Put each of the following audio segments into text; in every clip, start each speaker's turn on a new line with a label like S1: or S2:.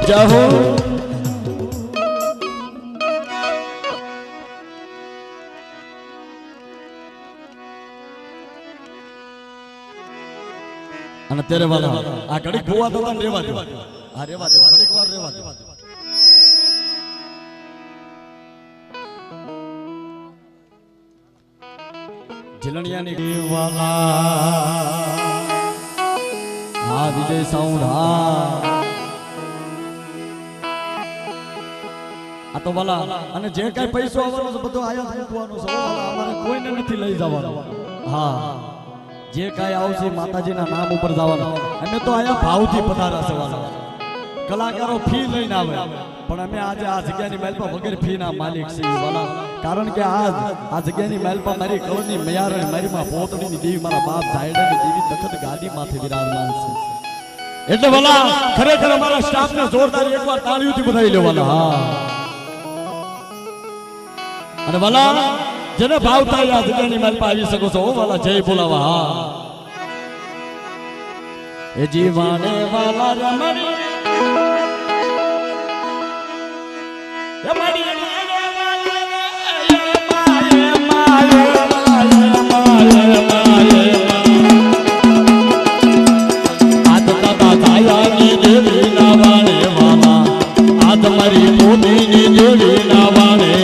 S1: જય હો અને તેરે વાલા આ ઘડીક ભૂવા તો તને રેવા દે આ રેવા દે ઘડીક વાર રેવા દે ઝીલણિયાની વાલા આ વિજય સાઉન્ડ આ તો વાલા અને જે કઈ પૈસો આવવાનો છે બધો આયા મૂકવાનો છે અમારે કોઈને નથી લઈ જવાનો હા જે કાંઈ આવશે માતાજીના નામ ઉપર જવાનું અમે તો આયા ભાવથી પધારા છે વાલા કલાકારો ફી લઈને આવે પણ અમે આજે આ જગ્યાની મહેલમાં વગર ફી ના માલિક છીએ વાલા કારણ કે આ જગ્યાની મહેલમાં મારી કળની મયાર મારી માં પોતડીની દેવી મારા બાપ જાયડાની દેવી તખત ગાદી માથે વિરાજમાન છે એટલે વાલા ખરેખર અમારા સ્ટાફને જોરદાર એકવાર તાળીઓથી વધાવી લેવાના હા અને વાલા જેને ભાવ થાય આ જગ્યાની મહેલમાં આવી શકો છો વાલા જય બોલાવા હા એ જીવાને વાલા રમણી રમણી તમારી મોદીની દેવી ના વાણે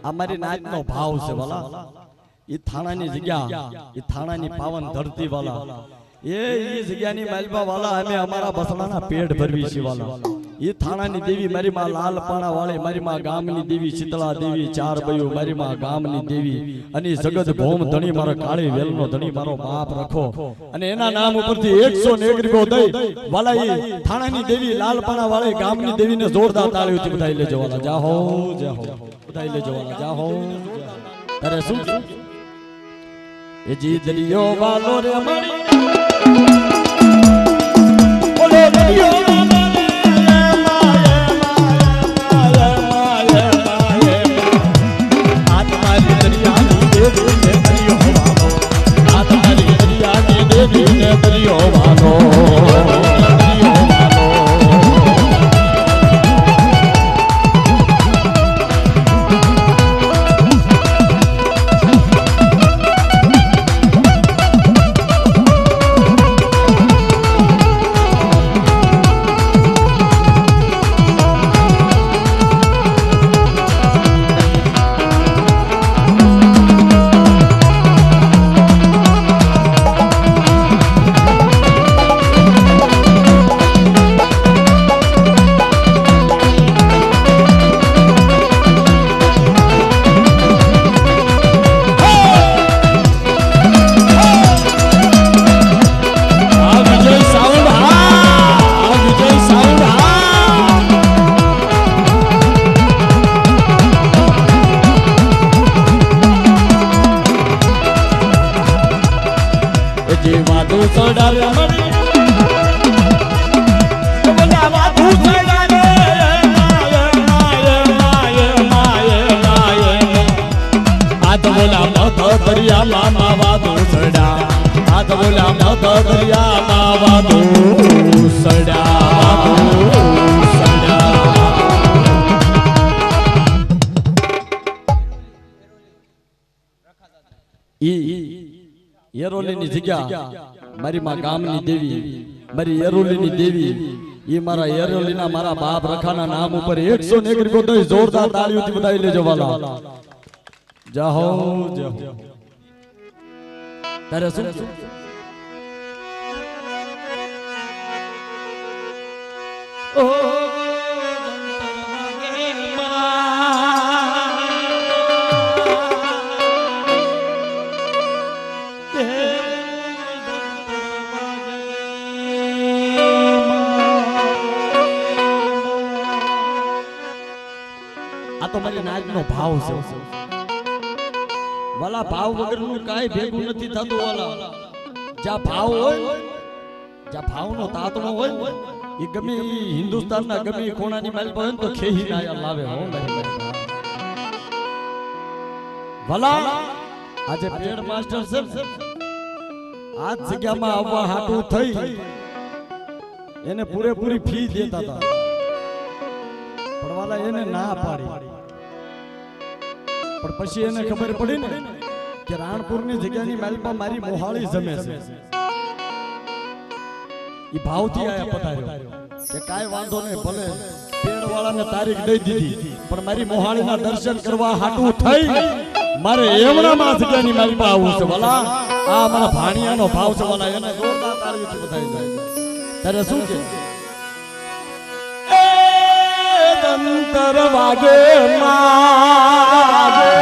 S1: અમારી નાચ નો ભાવ છે વાલા એ થાણાની જગ્યા એ થાણાની પાવન ધરતી વાલા એ જગ્યાની મહેલમાં વાલા અમે અમારા બસડાના પેટ ભરવી છે વાલા એ થાણાની દેવી મારી માં લાલપાણા વાળી મારી માં ગામની દેવી શીતળા દેવી ચાર બયું મારી માં ગામની દેવી અને જગત ભોમ ધણી મારો કાળી વેલનો ધણી મારો બાપ રખો અને એના નામ ઉપરથી 101 રૂપિયો દઈ વાલા એ થાણાની દેવી લાલપાણા વાળી ગામની દેવીને જોરદાર તાળીઓથી બધાઈ લેજો વાલા જાહો જાહો બધાઈ લેજો વાલા જાહો અરે શું એ જી દરિયો વાલો રે મણી ઓલે દરિયો એરોલીની જગ્યા મારી માં ગામની દેવી મારી એરોલીની દેવી ઈ મારા એરોલીના મારા બાપ રખાના નામ ઉપર 101 રૂપિયો દઈ જોરદાર તાળીઓથી બધાઈ લેજો વાલા જાહો જાહો તારે શું ઓ આ તો મારી નાચનો ભાવ છે વાલા ભાવ વગરનું કાઈ ભેગું નથી થતું વાલા જ્યાં ભાવ હોય જ્યાં ભાવનો તાતણો હોય એ ગમે હિન્દુસ્તાનના ગમે કોણાની માલ પર તો ખેહી ના લાવે હો મારી વાલા આજે પેડ માસ્ટર છે આ જગ્યામાં આવવા હાટું થઈ એને પૂરેપૂરી ફી દેતા હતા પણ વાલા એને ના પાડી પણ પછી એને ખબર પડી ને કે રાણપુરની જગ્યાની માલપા મારી મોહાળી જમે છે ઈ ભાવથી આયા પધાર્યો કે કાઈ વાંધો નહીં ભલે પેડવાળાને તારીખ દઈ દીધી પણ મારી મોહાળીના દર્શન કરવા હાટું થઈ મારે એમણામાં જગ્યાની માલપા આવવું છે વાલા આ મારા ભાણિયાનો ભાવ છે વાલા એને જોરદાર તાળીઓથી બધાઈ જાય તારે શું કે અંતર વાગે માગે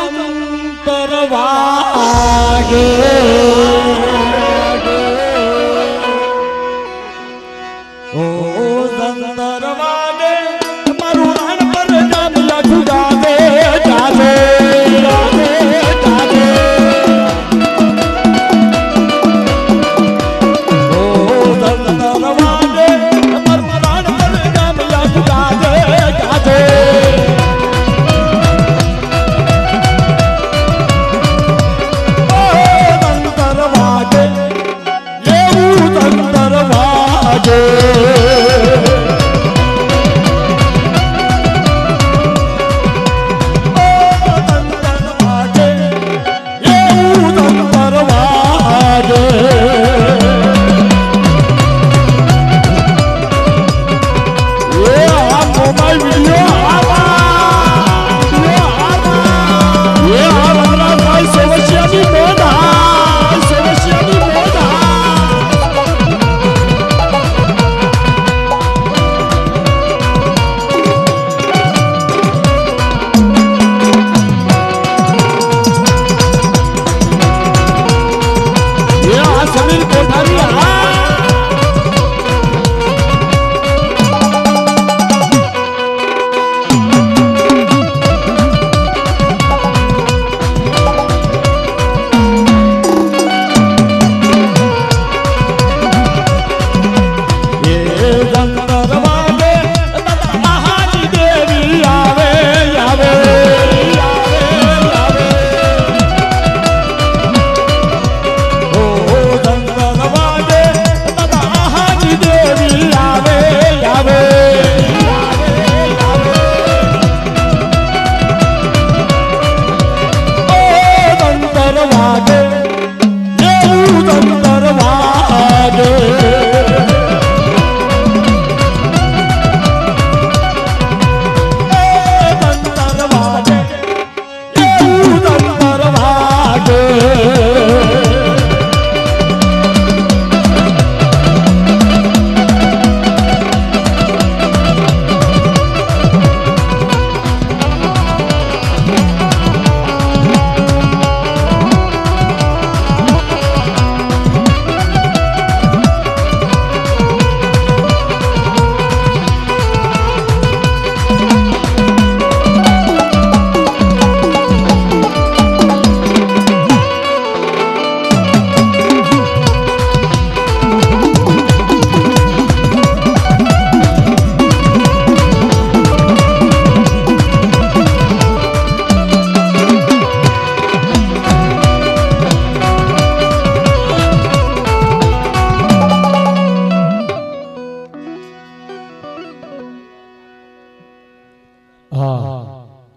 S1: અંતર વાગે ઓ અંતર વાગે મારું રાણ પર જામ લાગુ જાવે જાવે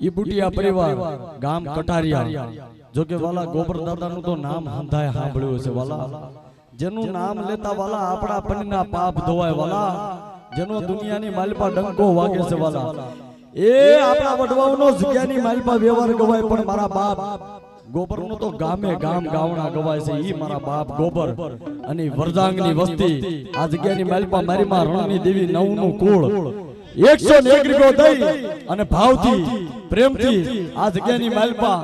S1: ઈ બુટિયા પરિવાર ગામ કટારિયા જો કે વાલા ગોબર દાદાનું તો નામ હંધાય સાંભળ્યું છે વાલા જેનું નામ લેતા વાલા આપણા પન્ના પાપ ધોવાય વાલા જેનો દુનિયાની માલપા ડંકો વાગે છે વાલા એ આપણા વડવાઓનો જગ્યાની માલપા વ્યવહાર ગવાય પણ મારા બાપ ગોબર નો તો ગામે ગામ ગાવણા ગવાય છે ઈ મારા બાપ ગોબર અને વરદાંગની વસ્તી આ જગ્યાની માલપા મારી માં રણની દેવી નવનું કુળ 101 ગ્રીગો દઈ અને ભાવથી પ્રેમથી આ જગ્યાની માલપા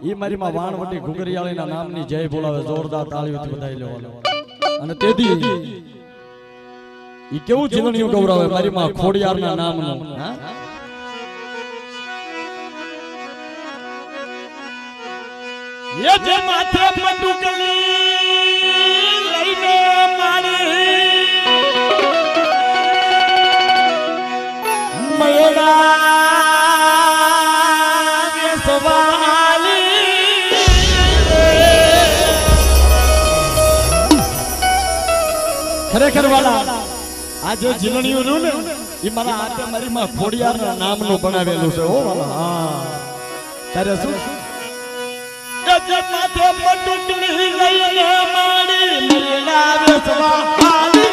S1: ઈ મારી માં વાણવટી ઘુગરિયાળીના નામની જય બોલાવે જોરદાર તાળીઓથી બધાઈ લેવાનો અને તેથી ઈ કેવું જીવનીયું ગૌરવે મારી માં ખોડિયારના નામનું હા
S2: ये जे माथे पटुकली लईने मारी मयरा के सवाली
S1: खरेखर वाला આ જે જીવણીયું નું ને ઈ મારા હાથે મારી માં ખોડિયારના નામનું બનાવેલું છે હો વાલા હા તારે શું
S2: जे माथे पटुकली लईने मारी मयरा के सवाली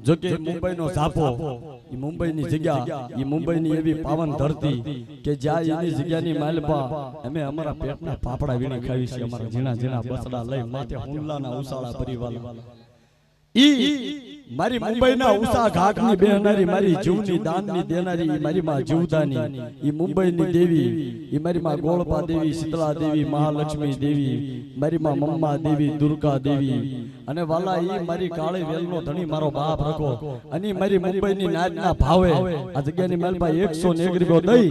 S1: જો કે મુંબઈનો ઝાપો ઈ મુંબઈની જગ્યા ઈ મુંબઈની એવી પાવન ધરતી કે જ્યાં એની જગ્યાની માલપા અમે અમારા પેટના પાપડા વીણી ખાવી છે અમારા ઝીણા ઝીણા બસડા લઈ માથે હુંલાના ઉસાળા પરિવાલા ઈ મારી મુંબઈના ઉષા ઘાટની બેહનારી મારી જીવની દાનની દેનારી મારી માં જીવદાની ઈ મુંબઈની દેવી ઈ મારી માં ગોળપા દેવી શીતળા દેવી મહાલક્ષ્મી દેવી મારી માં મમ્મા દેવી દુર્ગા દેવી અને વાલા ઈ મારી કાળી વેલનો ધણી મારો બાપ રખો અને મારી મુંબઈની નાચના ભાવે આ જગ્યાની માલપા 101 ગ્રીગો દઈ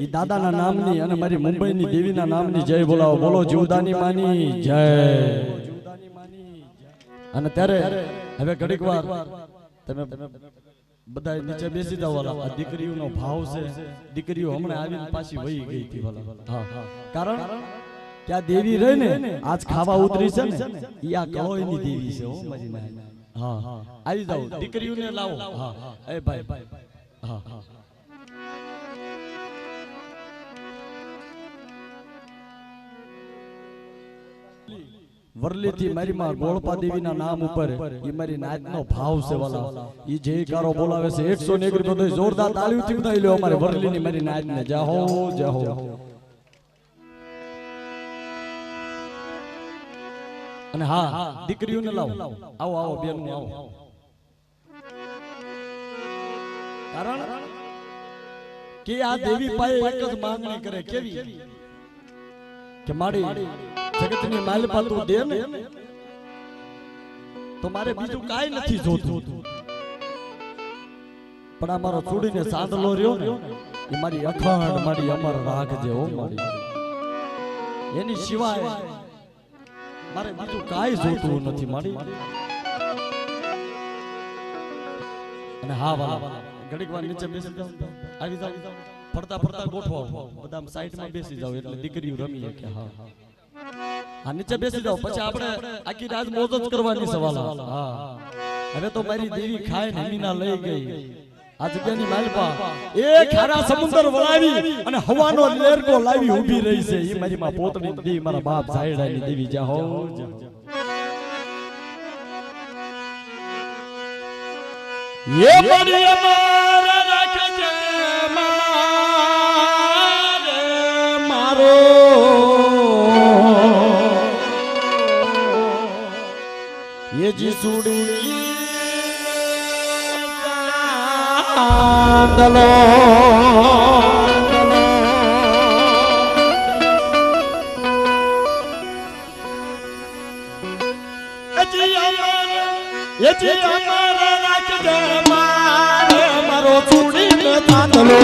S1: ઈ દાદાના નામની અને મારી મુંબઈની દેવીના નામની જય બોલાવો બોલો જીવદાની માની જય અને ત્યારે હવે ઘડીક વાર તમે બધા નીચે બેસી જાવ વાલા આ દીકરીઓનો ભાવ છે દીકરીઓ હમણાં આવીને પાછી વહી ગઈ હતી વાલા હા કારણ કે આ દેવી રહે ને આજ ખાવા ઉતરી છે ને ઈ આ કળોઈની દેવી છે હો મારી ના હા આવી જાવ દીકરીઓને લાવો હા એ ભાઈ હા વરલી થી મારી માં ગોળપા દેવીના નામ ઉપર ઈ મારી નાચનો ભાવ છે વાલા ઈ જયકારો બોલાવે છે 101 ગ્રીગો દઈ જોરદાર તાળીઓથી ઉઠાવી લ્યો અમારે વરલીની મારી નાચને જય હો જય હો અને હા દીકરીઓને લાવો આવો આવો બેન આવો કારણ કે આ દેવી પાસે એક જ માંગણી કરે કેવી કે મારી જગતની માલપા તું દે ને તો મારે બીજું કાઈ નથી જોતું પણ આ મારો ચૂડીને સાંદલો રહ્યો ને એ મારી અખંડ મારી અમર રાખજે હો મારી. એની સિવાય મારે બીજું કાંઈ જોતું નથી મારી. અને હા વાલા ઘડીક વાર નીચે બેસી જાવ, આવી જાવ, ફરતા ફરતા ગોઠવો, બધા સાઈડમાં બેસી જાવ એટલે દીકરીઓ રમીએ કે હા હા નીચે બેસી જાવ. પછી આપણે આખી રાત મોજ જ કરવાની સવાલ. હા હવે તો મારી દેવી ખાય ને મીના લઈ ગઈ આ જગ્યાની માલપા એ ખારા સમુદ્ર વળાવી અને હવાનો લેરકો લાવી ઊભી રહી છે. એ મારી માં પોતની દેવી મારા બાપ સાયડાની દેવી જા હો.
S2: ये बड़ी अमारा रखजे मारे मारो ये जी सुड़ी कांदलो ये जी अमारा रखजे मारे मारो चूड़ी में तांदलो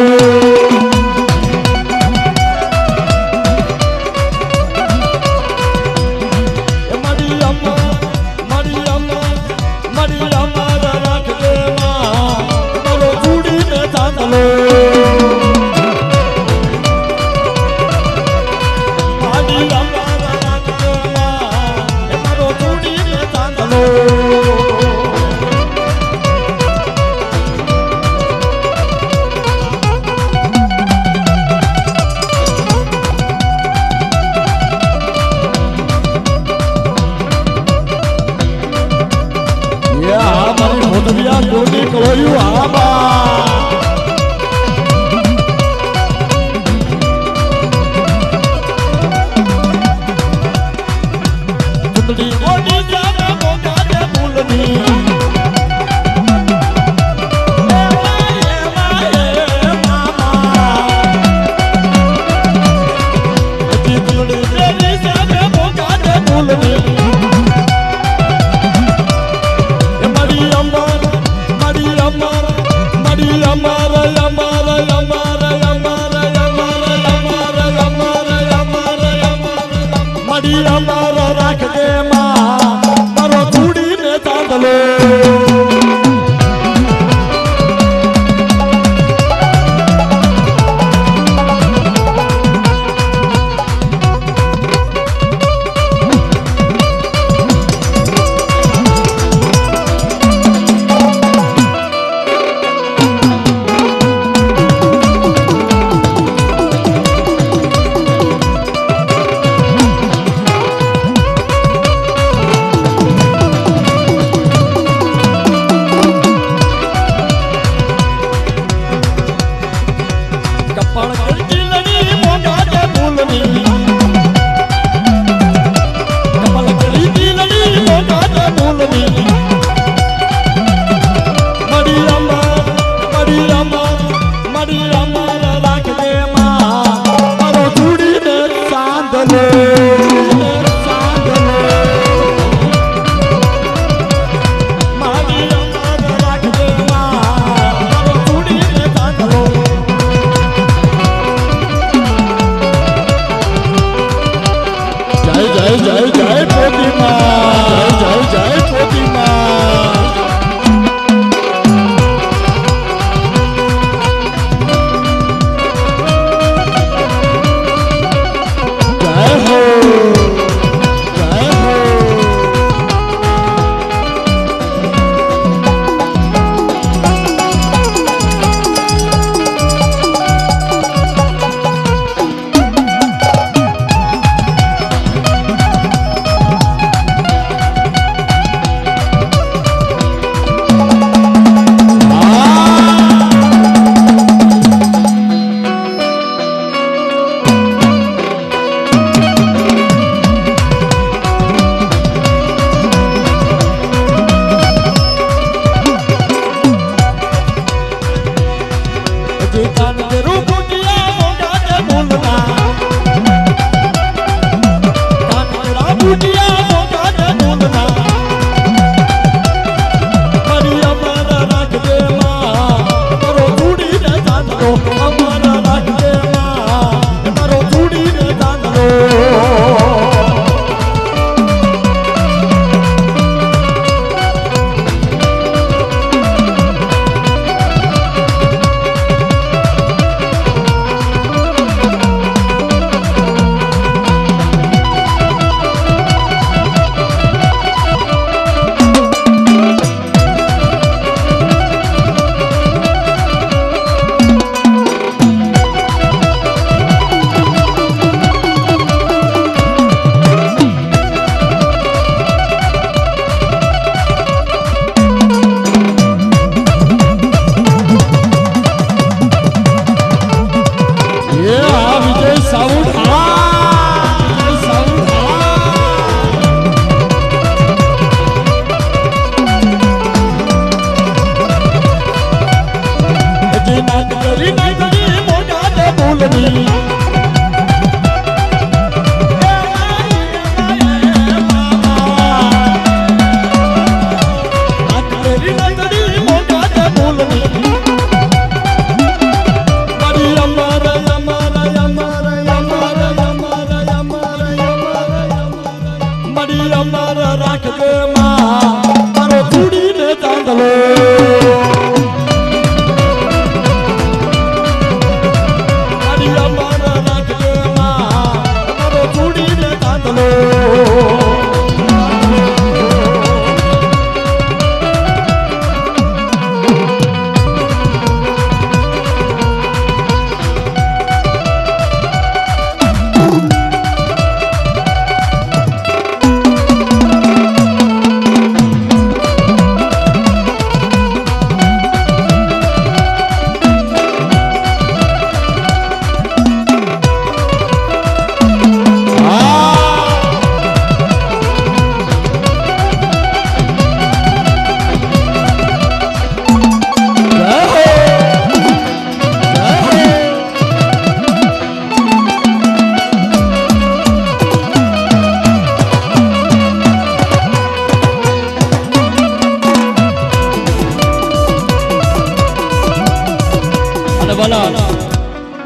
S2: ફૂલની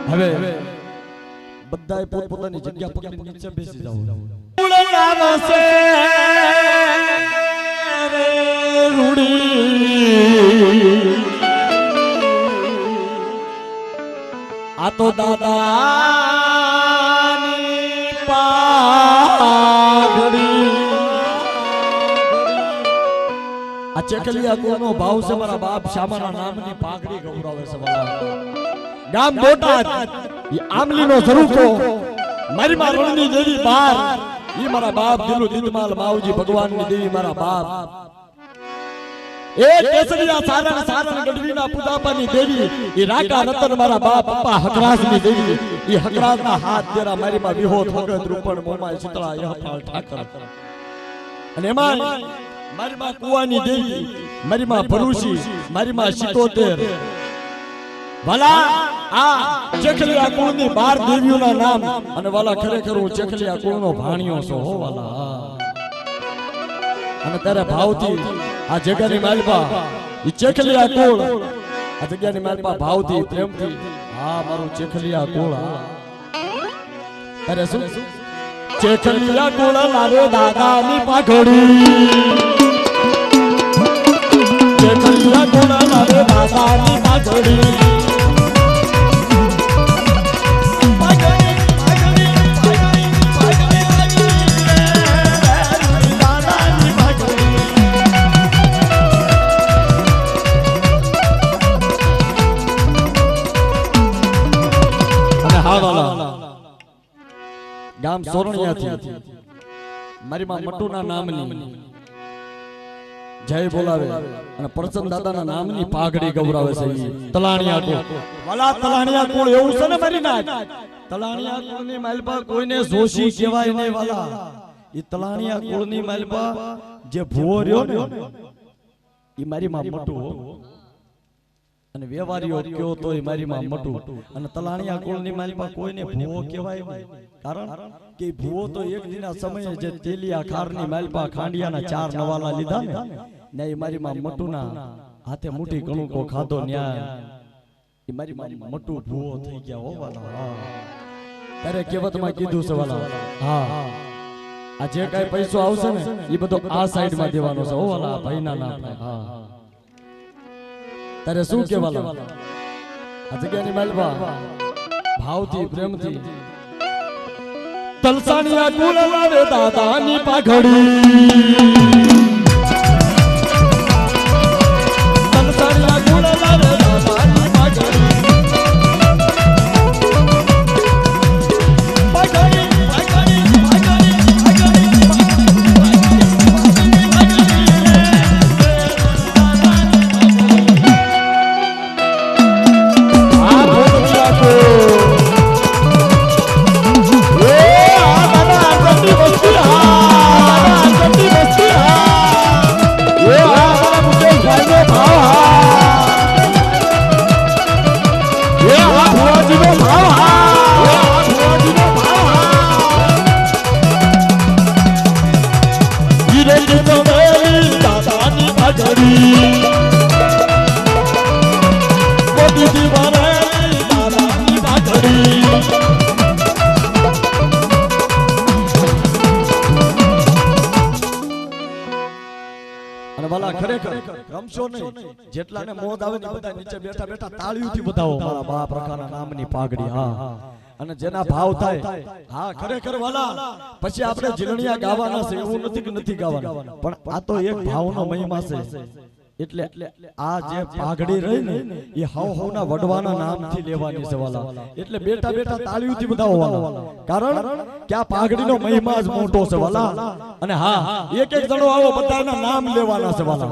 S2: હવે બધાએ પોતપોતાની જગ્યા પકડી નીચે બેસી જાવ આ તો દાદાની પાઘડી આ ચકલિયા કોનો ભાવ છે મારા બાપ શામાના નામની પાઘડી ગૌરાવે છે વાલા ગામ બોટાદ ઈ આમલીનો ઝરૂકો મારી માં રણની દેવી બાર ઈ મારા બાપ દિલુ દિલમાલ માવજી ભગવાનની દેવી મારા બાપ એ કેસરિયા સારણ સારણ ગઢવીના પુદાપાની દેવી ઈ રાકા રતન મારા બાપ પપ્પા હકરાજની દેવી ઈ હકરાજના હાથ તેરા મારી માં વિહો થોગત રૂપણ મોમાય શીતળા યહપાલ ઠાકર અને એમાં મારી માં કુવાની દેવી મારી માં ભરૂસી મારી માં સિતોતેર વાલા આ ચખલિયા કુળની 12 દેવીઓના નામ અને વાલા ખરેખર હું ચખલિયા કુળનો ભાણિયો છું હો વાલા અને તારા ભાવથી આ જગ્યાની માલપા ઈ ચખલિયા કુળ આ જગ્યાની માલપા ભાવથી પ્રેમથી હા મારું ચખલિયા કુળ તારે શું ચખલિયા કુળ લારે દાદાની પાઘડી ચખલિયા કુળ લારે દાદાની પાઘડી ગામ સોરણિયાથી મારી માં મટુના નામની જય બોલાવે અને પ્રસન્ન દાદાના નામની પાઘડી ગૌરાવે છે તલાણિયા કુળ વાલા તલાણિયા કુળ એવું છે ને મારી નાત તલાણિયા કુળની માલપા કોઈને જોશી કહેવાય નહીં વાલા ઈ તલાણિયા કુળની માલપા જે ભૂવો રહ્યો ને ઈ મારી માં મટુ અને વ્યવહારીઓ કયો તોય મારી માં મટુ અને તલાણિયા કુળની માલપા કોઈને ભૂવો કહેવાય નહીં કારણ કે ભૂવો તો એક દિના સમયે જે તેલિયા ખારની માલપા ખાંડિયાના 4 નવાલા લીધા ને એ મારી માં મટુના હાથે મુઠી ઘણું કો ખાધો ન્યાય એ મારી માં મટુ ભૂવો થઈ ગયા હો વાલા ત્યારે કહેવતમાં કીધું છે વાલા હા આ જે કાઈ પૈસો આવશે ને એ બધો આ સાઈડ માં દેવાનો છે હો વાલા ભાઈના નામ હા તારે શું કહેવાલા આ જગ્યાની માલપા ભાવથી પ્રેમથી તલસાણિયા કુળ લાવે દાદાની પાઘડી તલસાણિયા કુળ લાવે દાદાની પાઘડી Yeah. રમશો નહીં. જેટલાને મોજ આવે ને બધા નીચે બેઠા બેઠા તાળીઓથી બતાવો મારા બાપ રખાના નામની પાઘડી. હા, અને જેના ભાવ થાય હા ખરેખર વાલા પછી આપણે જીલણિયા ગાવાના છે એવું નથી કે નથી ગાવાના, પણ આ તો એક ભાવનો મહિમા છે. એટલે આ જે પાઘડી રહી ને એ હવના વડવાના નામથી લેવાની છે વાલા. એટલે બેઠા બેઠા તાળીઓથી બતાવો વાલા, કારણ કે આ પાઘડીનો મહિમા જ મોટો છે વાલા. અને હા એક એક જણો આવો બધાના નામ લેવાના છે વાલા.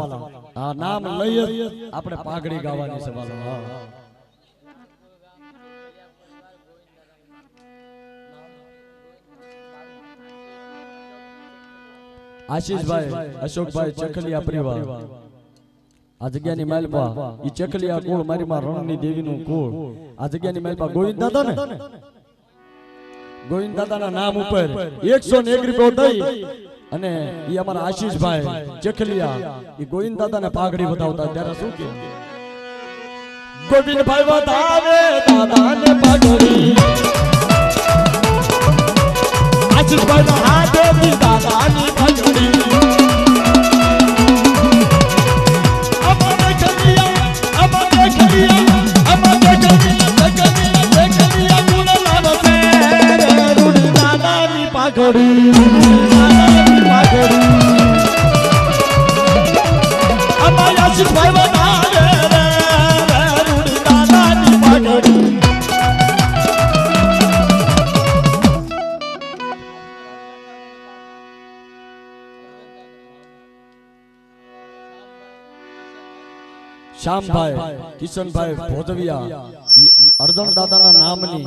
S2: આ નામ લઈ જ આપણે પાઘડી ગાવાની છે વાલા. હા આશીષભાઈ અશોકભાઈ ચખલિયા પરિવાર આ જગ્યાની માલપા ઈ ચખલિયા કુળ મારી માં રણની દેવીનું કુળ. આ જગ્યાની માલપા ગોવિંદ દાદા ને ગોવિંદ દાદાના નામ ઉપર 101 રૂપિયો દઈ અને ઈ અમારા આશીષભાઈ ચખલિયા ઈ ગોવિંદ દાદાને પાઘડી બતાવતા ત્યારે શું કે ગોવિંદભાઈ વધારે દાદાને પાઘડી આશીષભાઈ ના હાથેથી દાદાની પાઘડી શ્યામભાઈ કિશનભાઈ ભોજવિયા અર્જણ દાદાના નામની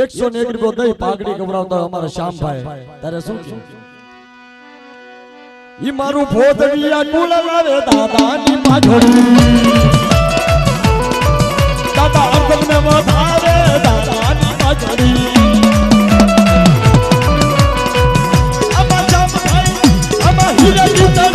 S2: 101 રૂપિયો દઈ પાઘડી ગવડાવતા અમારા શ્યામભાઈ ત્યારે શું કે ઈ મારું ભોજવિયા કુલ લાવે દાદાની પાઘડી દાદા અર્જણ મે વધારે દાદાની પાઘડી અમા શ્યામભાઈ અમા હીરા ગીતને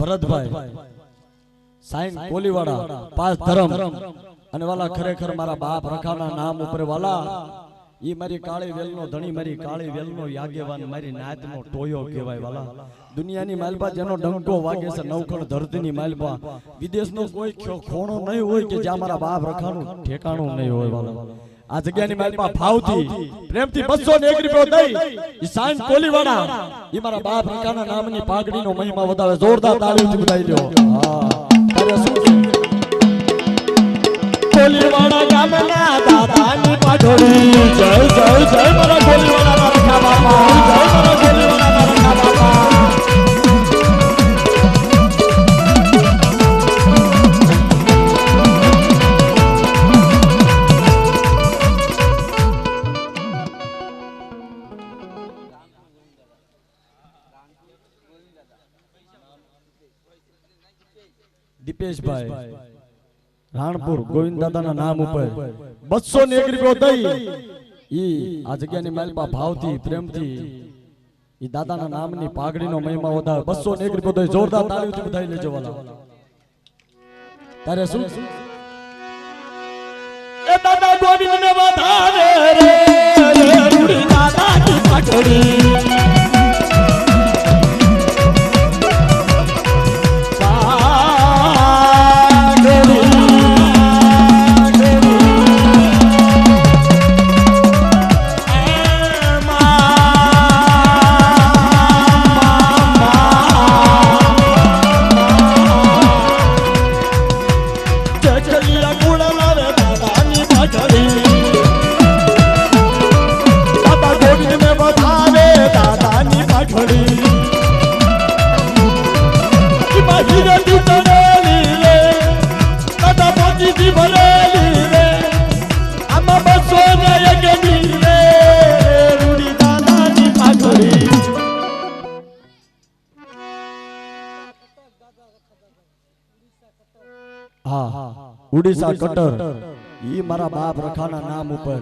S2: ભરતભાઈ સાઈન કોલીવાડા પાસ ધરમ અને વાલા ખરેખર મારા બાપ રખાના નામ ઉપર વાલા ઈ મારી કાળી વેલનો ધણી મારી કાળી વેલનો યાગેવાન મારી નાતનો ટોયો કહેવાય વાલા. દુનિયાની માલપા જેનો ડંકો વાગે છે નવખણ ધરતીની માલપા વિદેશનો કોઈ ખોણો નહીં હોય કે જ્યાં મારા બાપ રખાનું ઠેકાણું નહીં હોય વાલા. આ જગ્યાની માલપા ભાવથી પ્રેમથી 201 રૂપિયો દઈ ઈ સાઈન કોલીવાડા ઈ મારા બાપ રખાના નામની પાઘડીનો મહિમા વધારે જોરદાર તાળીઓથી બધાઈ દો. હા તારે શું કોલીવાડા ગામના દાદાની પાઘડી જય જય જય મારા કોલીવાડાના રખા બાપા જય મારા કોલીવાડાના રખા બાપા દીપેશભાઈ રાણપુર ગોવિંદ દાદાના નામ ઉપર 201 રૂપિયો દઈ ઈ આ જગ્યાની માલપા ભાવથી પ્રેમથી ઈ દાદાના નામની પાઘડીનો મહિમા વધારે 201 રૂપિયો દઈ જોરદાર તાળીઓથી બધાઈ લેજો વાલા. તારે શું એ દાદા ગોવિંદને વધારે રે રૂડી દાદાની પાઘડી ઉડીસા કટર ઈ મારા બાપ રખાના નામ ઉપર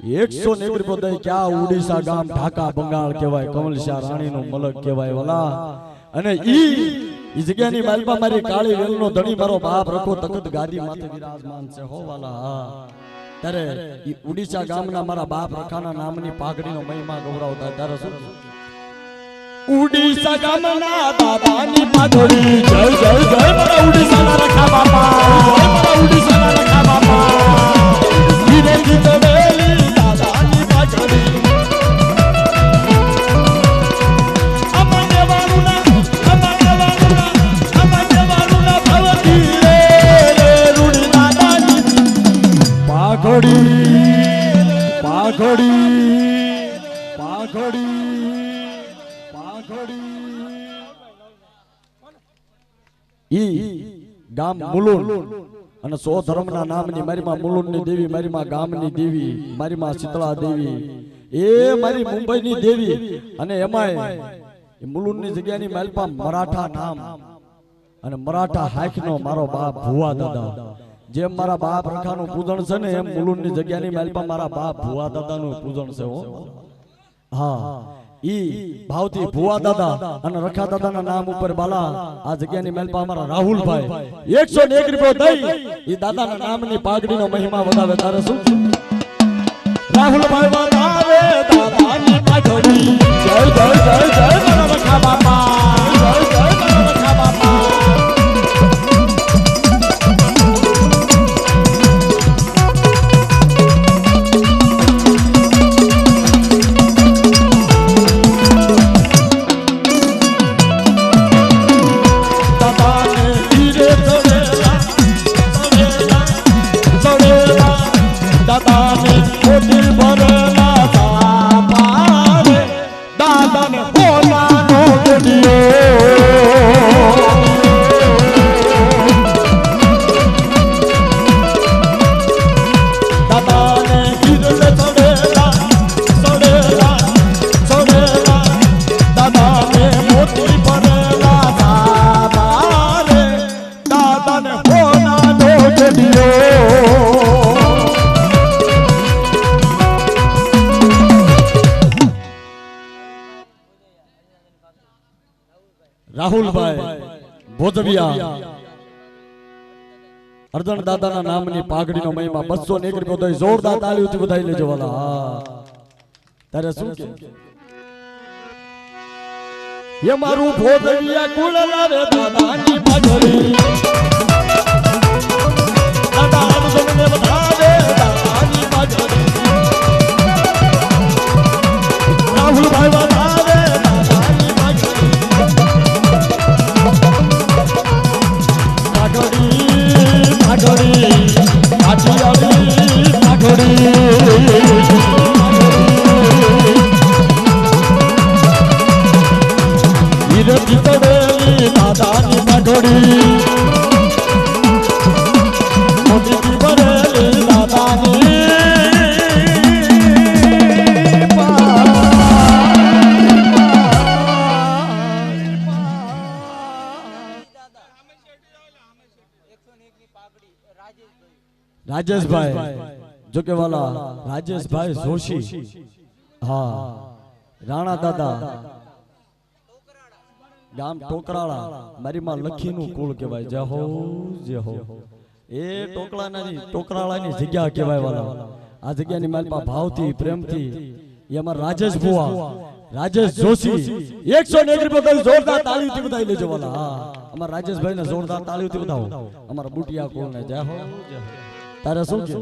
S2: 101 રૂપિયા ક્યાં ઉડીસા ગામ ઢાકા બંગાળ કહેવાય કમલશા રાણીનું મલક કહેવાય વાલા અને ઈ જગ્યાની માલમાં મારી કાળી વેલનો ધણી મારો બાપ રખો તખત ગાદી માથે વિરાજમાન છે હો વાલા ત્યારે ઈ ઉડીસા ગામના મારા બાપ રખાના નામની પાઘડીનો મહિમા ગૌરવતા ત્યારે શું ઉડીસા ગામના દાદાની પાઘડી જય જય જય મારા ઉડીસાના રખા બાપા જય મારા ઉડીસાના રખા બાપા વીરેન્દ્ર ચડેલી દાદાની પાઘડી ગામ મુલુન અને 100 ધર્મના નામની મારી માં મુલુનની દેવી મારી માં ગામની દેવી મારી માં શીતળા દેવી એ મારી મુંબઈની દેવી અને એમાંય મુલુનની જગ્યાની માલપા મરાઠા નામ અને મરાઠા હાઈકનો મારો બાપ ભુવા દાદા જેમ મારા બાપ રખાનું પૂજન છે ને એમ મુલુનની જગ્યાની માલપા મારા બાપ ભુવા દાદાનું પૂજન છે હો હા ઈ ભાવથી ભુવા દાદા અને રખા દાદાના નામ ઉપર બાલા આ જગ્યાની મેલપા અમારા રાહુલભાઈ 101 રૂપિયા દઈ ઈ દાદાના નામની પાઘડીનો મહિમા વધાવે તારે શું રાહુલભાઈ વધાવે દાદાની પાઘડી જય જય જય જય મારા રખા બાપા જય જય મારા રખા બાપા રાહુલભાઈ ભોજવિયા અર્જણ દાદાના નામની પાઘડીનો મહિમા 201 રૂપિયા જોરદાર તાળીઓથી વધાઈ લેજો વાલા તારે શું કે ये मारू भोजविया कुल लावे दादानी पाघड़ी दादा सबने बतावे दादानी पाघड़ी राहुल भाई बतावे दादानी पाघड़ी पाघड़ी पाघड़ी पाघड़ी वीरती चढ़ेली दादानी पाघड़ी मोती की भरेली दादानी राजेश भाई जो के वाला राजेश भाई जोशी हाँ राणा दादा गाम टोकराळा मारी मां लखी नु कुल केवाय जय हो ए टोकला नहीं टोकराळा ની જગ્યા કેવાય વાલા આ જગ્યાની માલપા ભાવથી પ્રેમથી એ અમાર રાજેશ ભુવા રાજેશ જોશી 101 રૂપિયા જોરદાર તાળીઓથી બધાઈ લેજો વાલા હા અમાર રાજેશ ભાઈ ને જોરદાર તાળીઓથી બધાવો અમાર બુટિયા કોલ ને જય हो તારે શું કે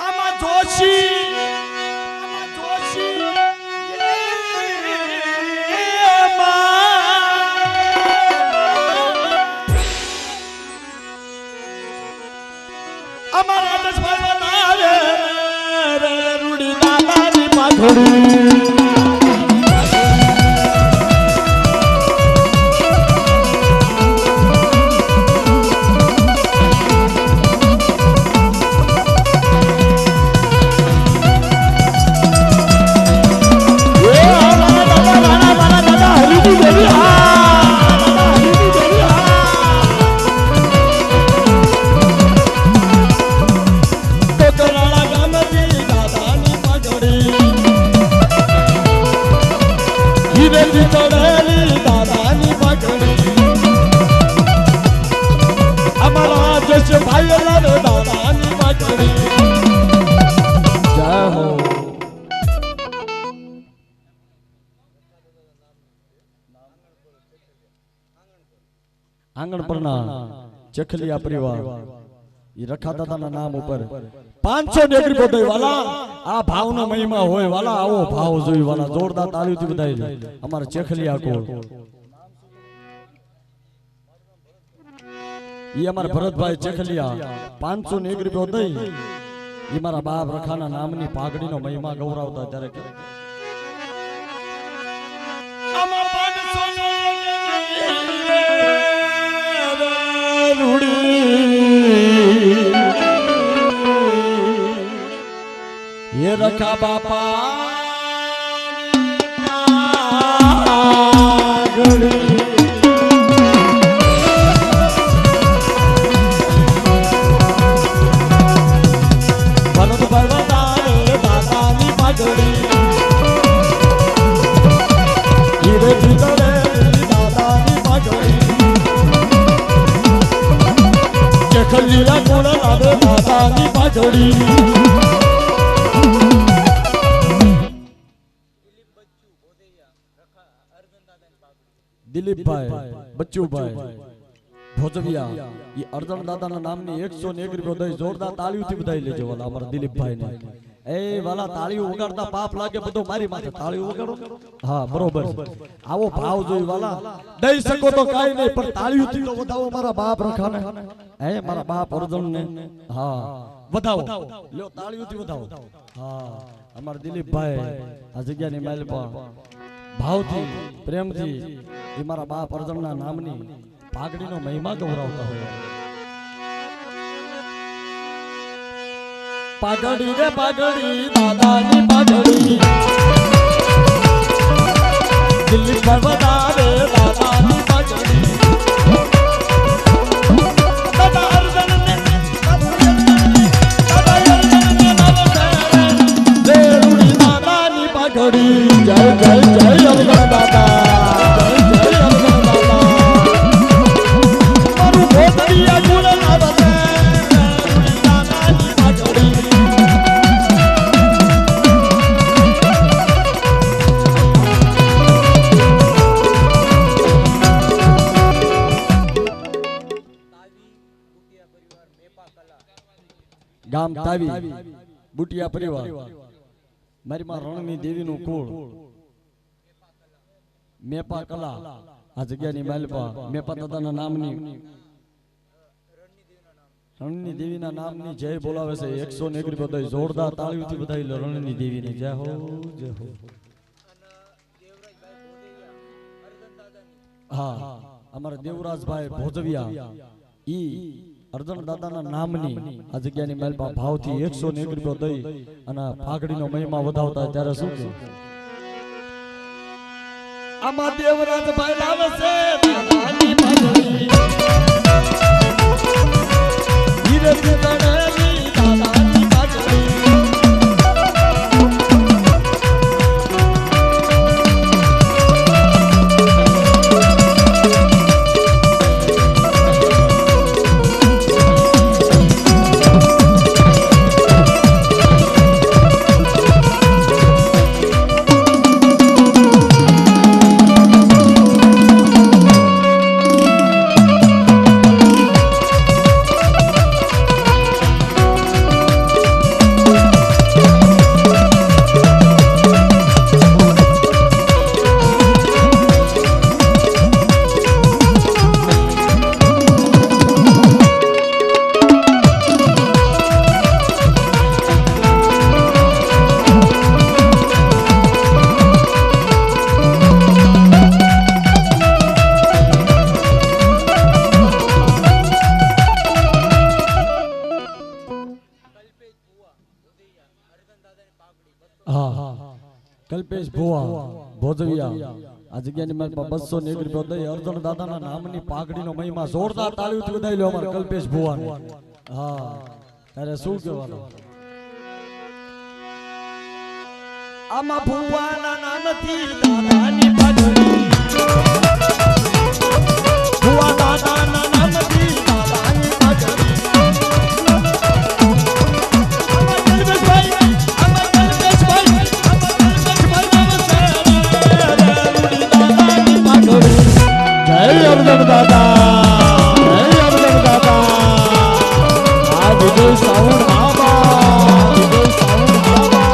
S2: આમાં જોશી हमारा दस रे रूड़ी दादानी पाघड़ी આંગણ પરના ચખલિયા પરિવાર ઈ રખા દાદાના નામ ઉપર 500 નેગરી બોધાઈ વાલા આ ભાવનો મહિમા હોય વાલા આવો ભાવ જોઈ વાલા જોરદાર તાળીઓથી બધાઈ અમારા ચખલિયા કોળ ઈ અમારા ભરતભાઈ ચખલિયા 500 નેગરી બોધાઈ ઈ મારા બાપ રખાના નામની પાઘડીનો મહિમા ગૌરવતા ત્યારે અમાર 500 ये रखा बापा खलिया कोण लावे दादानी पाघडी દિલીપભાઈ બચ્ચુભાઈ ભોજવિયા ઈ અર્જણ દાદાના નામની 101 રૂપિયા જોરદાર તાળીઓથી બધાઈ લેજો વાલા અમારા દિલીપભાઈને એ વાલા તાળીઓ વગાડતા પાપ લાગે બધો મારી માથે તાળીઓ વગાડો હા બરોબર આવો ભાવ જોઈ વાલા દઈ શકો તો કાઈ નહીં પણ તાળીઓથી તો વધાવો મારા બાપ રખાને હે મારા બાપ અર્જણને હા વધાવો લ્યો તાળીઓથી વધાવો હા અમારા દિલીપભાઈ આ જગ્યાની માલપા ભાવથી પ્રેમથી એ મારા બાપ અર્જણના નામની પાઘડીનો મહિમા ગૌરવતા હોય પાઘડી રે પાઘડી દાદાની પાઘડી દિલ્હી પર વધારે દાદાની પાઘડી દાદા અર્જણને દેવડી દાદાની પાઘડી જય જય જય અર્જણ દાદા ગામ તાવી બુટિયા પરિવાર મારી માં રણની દેવીનું કુળ મેપા કલા આ જગ્યાની માલપા મેપા દાદાના નામની રણની દેવીના નામની જય બોલાવે છે 101 રૂપિયા જોરદાર તાળીઓથી બધાઈ લો રણની દેવીની જય હો જય હો હા અમારા દેવરાજભાઈ ભોજવિયા ઈ અર્જણ દાદાના નામની આ જગ્યાની માલપા ભાવથી 101 રૂપિયા દઈ અને પાઘડીનો મહિમા વધાવતા ત્યારે શું કે આમાં દેવરાજભાઈ લાવે છે દાદાની પાઘડી ધીરે ધીરે દાદાની પાઘડી કલ્પેશ ભુવા ભોજવિયા આ જગ્યાની માલપા 201 રૂપિયા દઈ અર્જણ દાદાના નામની પાઘડીનો મહિમા જોરદાર તાળીઓથી બધાઈ લો અમાર કલ્પેશ ભુવાને હા તારે શું કહેવાનું આમાં ભુવાના નામથી દાદાની પાઘડી ભુવા દાદાના નામથી દાદાની પાઘડી જય અર્જુન દાદા જય અર્જુન દાદા આ વિજય સાઉન્ડ આબા વિજય સાઉન્ડ આબા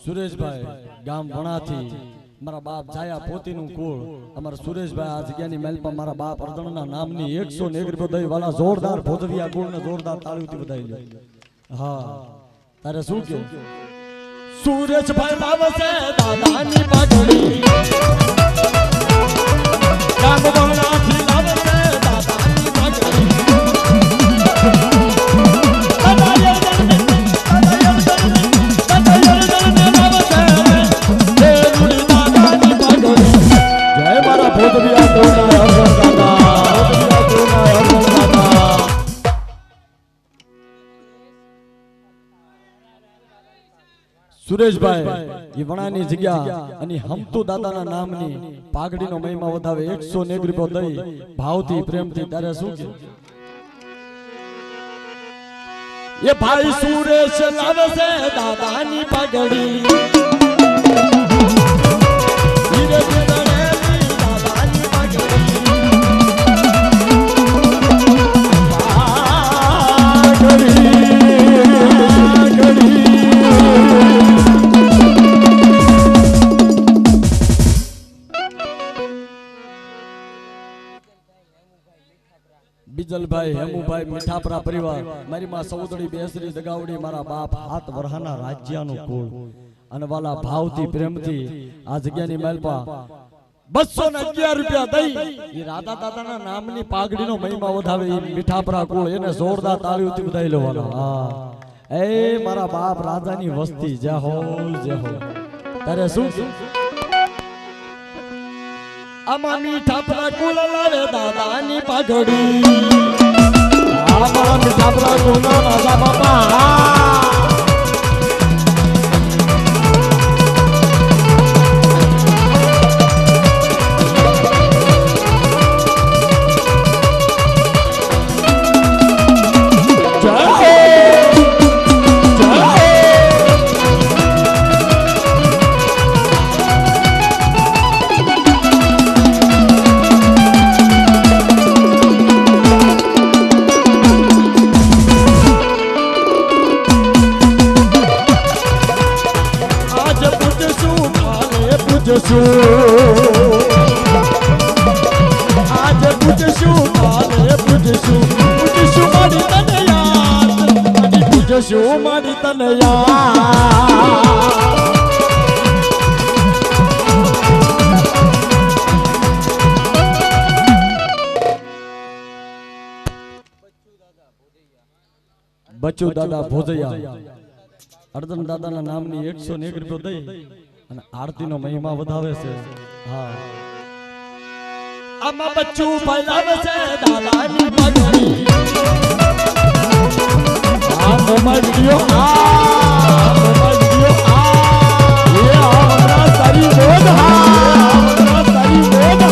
S2: સુરેશભાઈ ગામ વણાથી મારા બાપ જાયા પોતીનું કુળ અમારા સુરેશભાઈ આ જગ્યાની મહેલ પર મારા બાપ અર્જુનના નામની 101 રૂપિયા દઈ વાલા જોરદાર ભોજવિયા કુળને જોરદાર તાળીઓથી વધાવી લે હા તારે શું કે સુરેશભાઈ લાવે છે દાદાની પાઘડી ગામ વણાથી લાવે છે દાદાની પાઘડી સુરેશભાઈ વણાની જગ્યા અને હમતુ દાદાના નામની પાઘડીનો મહિમા વધાવે 101 રૂપિયા દઈ ભાવથી પ્રેમથી તારે શું કે એ ભાઈ સુરેશ લાવે છે દાદાની પાઘડી બીજલભાઈ હેમુભાઈ મીઠાપરા પરિવાર મારી માં સૌદડી બેસરી દગાવડી મારા બાપ હાથ વરહાના રાજ્યનું કુળ અને વાલા ભાવથી પ્રેમથી આ જગ્યાની મહેલપા 211 રૂપિયા દઈ એ રાધા દાદાના નામની પાઘડીનો મહિમા વધાવે એ મીઠાપરા કુળ એને જોરદાર તાળીઓથી વધાવી લેવાનો હા એ મારા બાપ રાજાની વસ્તી જય હો તારે શું આમાં મીઠાપરા કુળ લાવે દાદાની પાઘડી આમાં મીઠાપરા કુળ રાજા બાપા आज पूजशु काले पूजशु पूजशु मारी तने याद पूजशु मारी तने याद बच्चू दादा भोजैया अर्जुन दादाના નામની 101 રૂપિયા દઈ અને આરતીનો મહિમા વધાવે છે હા આમાં બચ્ચું ભલાવે છે દાદાની પાઘડી આ મોબાઈલ વિડિયો એ हमरा सारी बोध हमरा साરી બોધ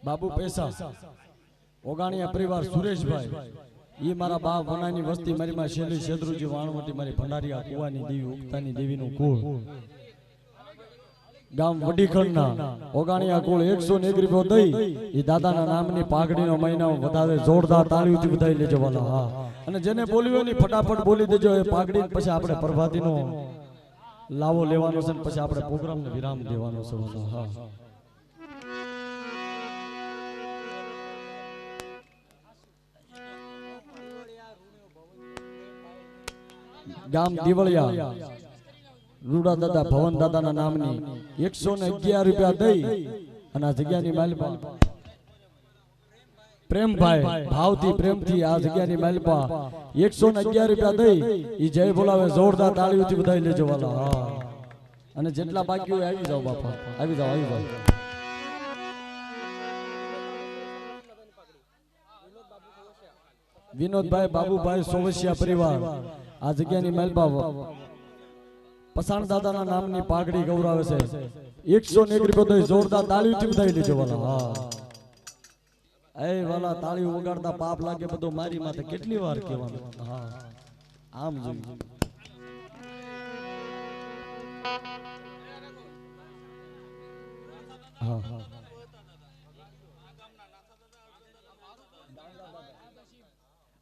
S2: बाबू पैसा ओगाणिया परिवार सुरेशभाई ये मारा बाप वनानी वस्ती मारी मां शेली शेद्रुजी वाणवटी मारी भंडारिया कुवानी देवी उक्तानी देवीનું કુળ ગામ વડીખંડના ઓગાણિયા કુળ 101 રૂપિયો દઈ એ દાદાના નામની પાઘડીનો મહિનો વધારે જોરદાર તાળીઓથી વધાવી લેજો વાલા હા અને જેને બોલ્યો ની ફટાફટ બોલી દેજો એ પાઘડી પછી આપણે પ્રભાતીનો લાવો લેવાનો છે પછી આપણે પ્રોગ્રામને વિરામ દેવાનો છે વાલા હા ગામ દિવળિયા રૂડા દાદા ભવન દાદાના નામની 111 રૂપિયા દઈ અને આ જગ્યાની માલિપા પ્રેમભાઈ ભાવથી પ્રેમથી આ જગ્યાની માલિપા 111 રૂપિયા દઈ ઈ જય બોલાવે જોરદાર તાળીઓથી બધાઈ લેજો વાલા. હા અને જેટલા બાકી હોય આવી જાઓ બાપા, આવી જાઓ આવી જાઓ. વિનોદભાઈ બાબુભાઈ સોવસિયા પરિવાર આ જગ્યાની માલપા પસાણ દાદાના નામની પાઘડી ગૌરાવે છે. 101 રૂપિયા જોરદાર તાળીઓથી બધાઈ લેજો વાલા. હા એ વાલા તાળી વગાડતા પાપ લાગે બધું મારી માથે કેટલી વાર કહેવાનું. હા આમ જોઈએ. હા હા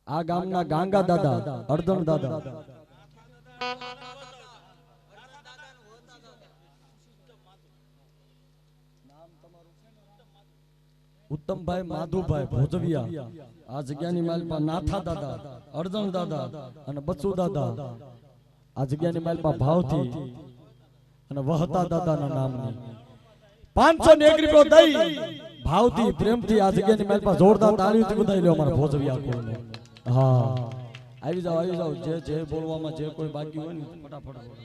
S2: આ ગામના ગાંગા દાદા અર્ધન દાદા ઉત્તમભાઈ માધુભાઈ ભોજવિયા આ જગ્યાની માલપા નાથા દાદા અર્ધન દાદા અને બચ્ચુ દાદા આ જગ્યાની માલપા ભાવથી અને વહતા દાદાના નામની 501 રૂપિયા દઈ ભાવથી પ્રેમથી આ જગ્યાની માલપા જોરદાર તાળીઓથી બધાઈ લ્યો અમારા ભોજવિયા કોઈને. હા આવી જાઓ જે બોલવામાં જે કોઈ બાકી હોય ને ફટાફટ બોલો.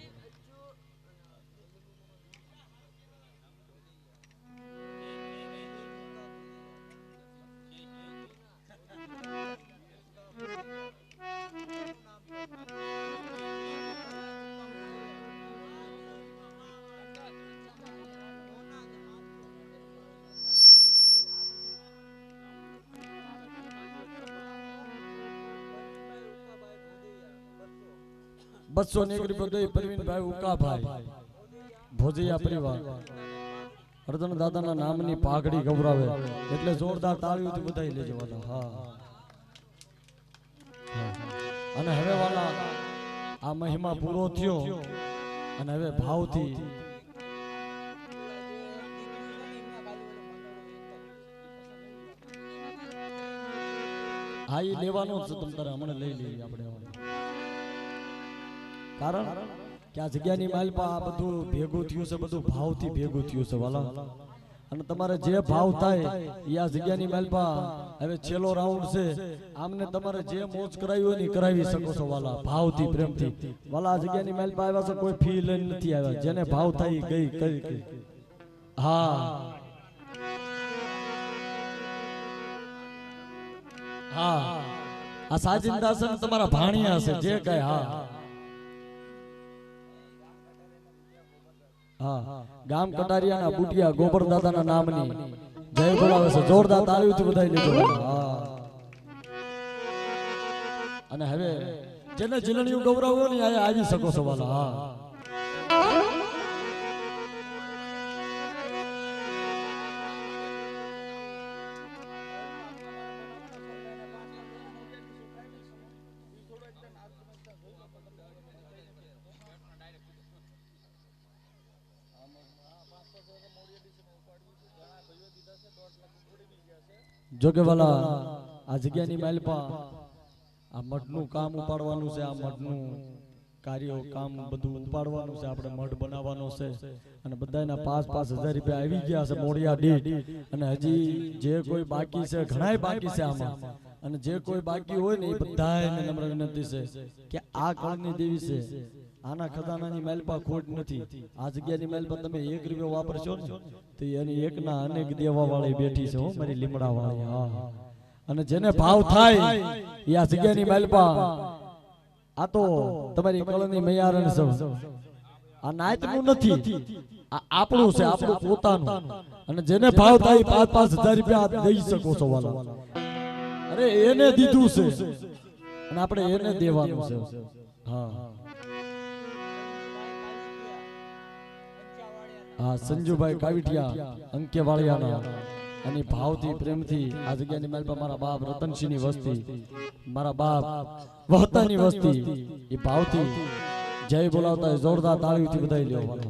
S2: બસો ને 1 રૂપિયા દઈ પરવીનભાઈ ઉકાભાઈ ભોજિયા પરિવાર અર્ધન દાદાના નામની પાઘડી ગૌરાવે એટલે જોરદાર તાળીઓથી બધાઈ લેજો વાલા. હા અને હવે વાલા આ મહિમા પૂરો થયો અને હવે ભાવથી હા એ લેવાનો છે. તમ તારે હમણાં લઈ લઈએ આપણે. કારણ કે આ જગ્યાની માલપા આ બધું ભેગું થયું છે, બધું ભાવથી ભેગું થયું છે વાલા. અને તમારે જે ભાવ થાય એ આ જગ્યાની માલપા હવે છેલ્લો રાઉન્ડ છે. આમને તમારે જે મોજ કરાવી હોય ને કરાવી શકો છો વાલા, ભાવથી પ્રેમથી વાલા. આ જગ્યાની માલપા આવ્યા છે, કોઈ ફી લઈને નથી આવ્યા. જેને ભાવ થાય ગઈ કરી. હા હા આ સાજિંદા છે તમારા ભાણિયા છે જે કઈ. હા હા ગામ કટારિયાના બુટિયા ગોબર દાદાના નામની જય બોલાવે છે. જોરદાર તાળીઓથી બધાઈ લેજો. હા અને હવે જેને જીલણીયું ગૌરાવો ને આ આવી શકો છો વાલા. હા જોકે વાલા આ જગ્યાની માલપા આ મઠનું કામ ઉપાડવાનું છે. આ મઠનું કાર્ય કામ બધું ઉપાડવાનું છે. આપણે મઠ બનાવવાનો છે અને બધાના 5,000 રૂપિયા આવી ગયા છે મોડિયા દીઠ. અને હજી જે કોઈ બાકી છે ઘણાય બાકી છે આમાં. અને જે કોઈ બાકી હોય ને એ બધાને નમ્ર વિનંતી છે કે આ કળની દેવી છે, આના ખજાનાની માલપા ખોટ નથી. આ જગ્યાની માલપા તમે 1 રૂપિયો વાપરશો ને તો એની એકના અનેક દેવા વાળી બેઠી છે હો મારી લીમડા વાળી. હા અને જેને ભાવ થાય એ આ જગ્યાની માલપા આ તો તમારી કળની મૈયારણ છે. આ નાયતનું નથી, આ આપણું છે, આપણું પોતાનું. અને જેને ભાવ થાય 5,000 રૂપિયા દઈ શકો છો વાલા. અરે એને દીધું છે અને આપણે એને દેવાનું છે. હા હા સંજુભાઈ કાવીઠિયા અંકેવાળિયાના અને ભાવથી પ્રેમથી આ જગ્યાની માલપા મારા બાપ રતનસિંહની વસ્તી, મારા બાપ વહતાની વસ્તી એ ભાવથી જય બોલાવતા જોરદાર તાળીઓથી બધાઈ લેવાનો.